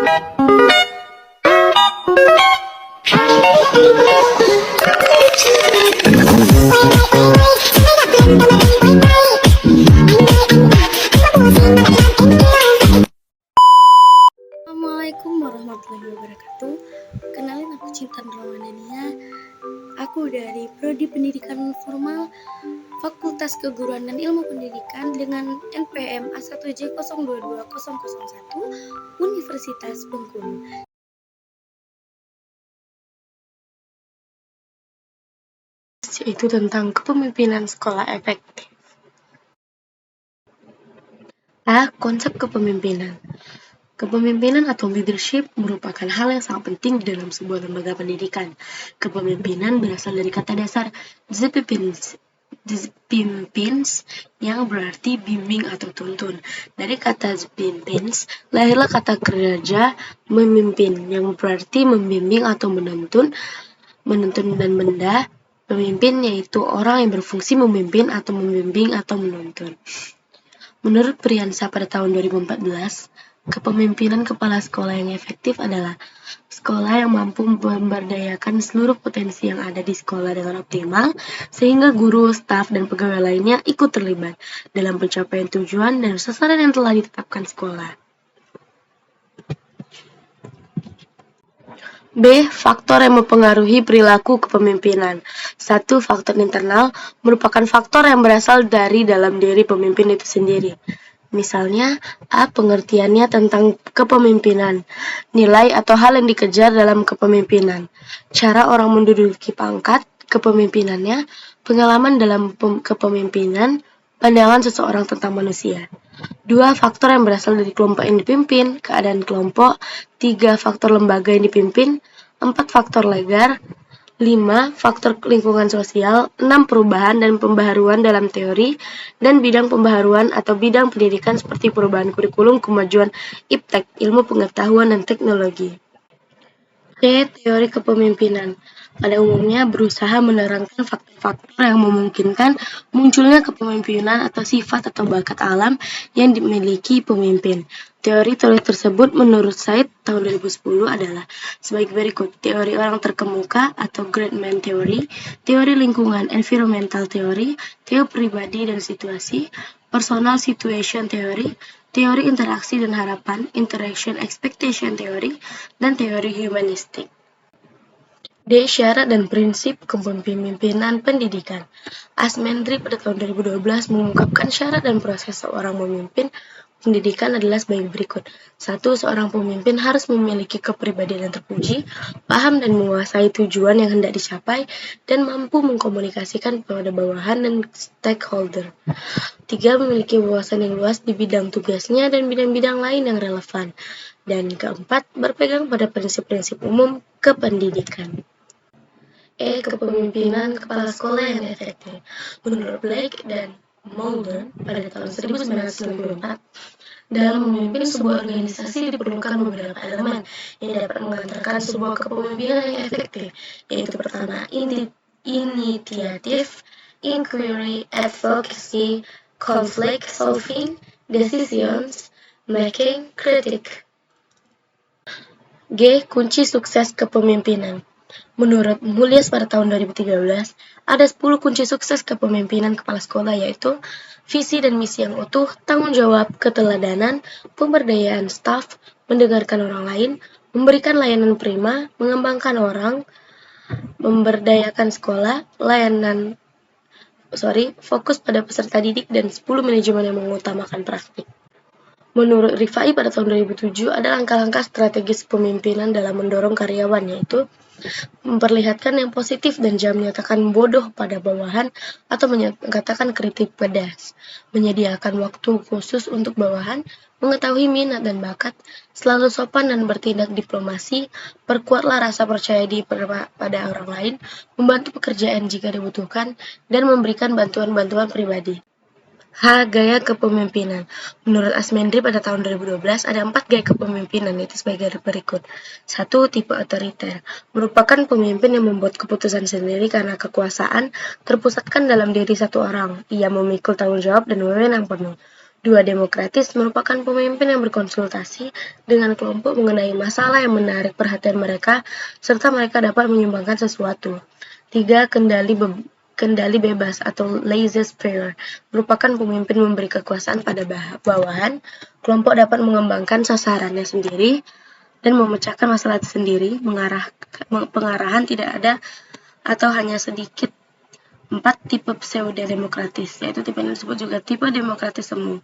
Assalamualaikum warahmatullahi wabarakatuh. Kenalin, aku Cinta Nurwandania. Aku dari Prodi Pendidikan Formal Fakultas Keguruan dan Ilmu Pendidikan dengan NPM A1J022001 Universitas Bengkulu. Yaitu tentang kepemimpinan sekolah efektif. Konsep kepemimpinan. Kepemimpinan atau leadership merupakan hal yang sangat penting di dalam sebuah lembaga pendidikan. Kepemimpinan berasal dari kata dasar "pimpins" yang berarti bimbing atau tuntun. Dari kata pimpins, lahirlah kata kerja memimpin yang berarti membimbing atau menuntun dan mendah. Pemimpin yaitu orang yang berfungsi memimpin atau membimbing atau menuntun. Menurut Priyansa pada tahun 2014, kepemimpinan kepala sekolah yang efektif adalah sekolah yang mampu memberdayakan seluruh potensi yang ada di sekolah dengan optimal, sehingga guru, staf, dan pegawai lainnya ikut terlibat dalam pencapaian tujuan dan sasaran yang telah ditetapkan sekolah. B. Faktor yang mempengaruhi perilaku kepemimpinan. 1. Faktor internal merupakan faktor yang berasal dari dalam diri pemimpin itu sendiri. Misalnya, A. Pengertiannya tentang kepemimpinan, nilai atau hal yang dikejar dalam kepemimpinan, cara orang menduduki pangkat kepemimpinannya, pengalaman dalam kepemimpinan, pandangan seseorang tentang manusia. 2. Faktor yang berasal dari kelompok yang dipimpin, keadaan kelompok. 3. Faktor lembaga yang dipimpin. 4. Faktor legal. 5. Faktor lingkungan sosial. 6. Perubahan dan pembaharuan dalam teori dan bidang pembaharuan atau bidang pendidikan seperti perubahan kurikulum, kemajuan iptek, ilmu pengetahuan dan teknologi. C. Teori kepemimpinan. Pada umumnya berusaha menerangkan faktor-faktor yang memungkinkan munculnya kepemimpinan atau sifat atau bakat alam yang dimiliki pemimpin. Teori-teori tersebut menurut Said tahun 2010 adalah sebagai berikut: teori orang terkemuka atau Great Man Theory, teori lingkungan environmental theory, teori pribadi dan situasi, personal situation theory, teori interaksi dan harapan, interaction expectation theory, dan teori humanistik. D. Syarat dan prinsip kepemimpinan pendidikan. Asmendri pada tahun 2012 mengungkapkan syarat dan proses seorang memimpin pendidikan adalah sebagai berikut. 1. Seorang pemimpin harus memiliki kepribadian yang terpuji, paham dan menguasai tujuan yang hendak dicapai, dan mampu mengkomunikasikan kepada bawahan dan stakeholder. 3. Memiliki wawasan yang luas di bidang tugasnya dan bidang-bidang lain yang relevan. Dan keempat, berpegang pada prinsip-prinsip umum kependidikan. E. Kepemimpinan kepala sekolah yang efektif. Menurut Blake dan Mulder pada tahun 1994, dalam memimpin sebuah organisasi diperlukan beberapa elemen yang dapat mengantarkan sebuah kepemimpinan yang efektif, yaitu pertama, inisiatif, inquiry, advocacy, conflict solving, decisions making, critic. G. Kunci sukses kepemimpinan. Menurut Mulias pada tahun 2013, ada 10 kunci sukses kepemimpinan kepala sekolah, yaitu visi dan misi yang utuh, tanggung jawab, keteladanan, pemberdayaan staf, mendengarkan orang lain, memberikan layanan prima, mengembangkan orang, memberdayakan sekolah, fokus pada peserta didik, dan 10 manajemen yang mengutamakan praktik. Menurut Rifai pada tahun 2007, ada langkah-langkah strategis pemimpinan dalam mendorong karyawan, yaitu memperlihatkan yang positif dan jangan menyatakan bodoh pada bawahan atau mengatakan kritik pedas, menyediakan waktu khusus untuk bawahan, mengetahui minat dan bakat, selalu sopan dan bertindak diplomasi, perkuatlah rasa percaya diri pada orang lain, membantu pekerjaan jika dibutuhkan, dan memberikan bantuan-bantuan pribadi. H. Gaya kepemimpinan. Menurut Asmendri pada tahun 2012, ada 4 gaya kepemimpinan, yaitu sebagai berikut. 1. Tipe otoriter. Merupakan pemimpin yang membuat keputusan sendiri karena kekuasaan terpusatkan dalam diri satu orang. Ia memikul tanggung jawab dan wewenang penuh. 2. Demokratis merupakan pemimpin yang berkonsultasi dengan kelompok mengenai masalah yang menarik perhatian mereka, serta mereka dapat menyumbangkan sesuatu. 3. Kendali bebas atau laissez-faire merupakan pemimpin memberi kekuasaan pada bawahan, kelompok dapat mengembangkan sasarannya sendiri dan memecahkan masalah sendiri, pengarahan tidak ada atau hanya sedikit. 4. Tipe pseudo-demokratis, yaitu tipe yang disebut juga tipe demokratis semu.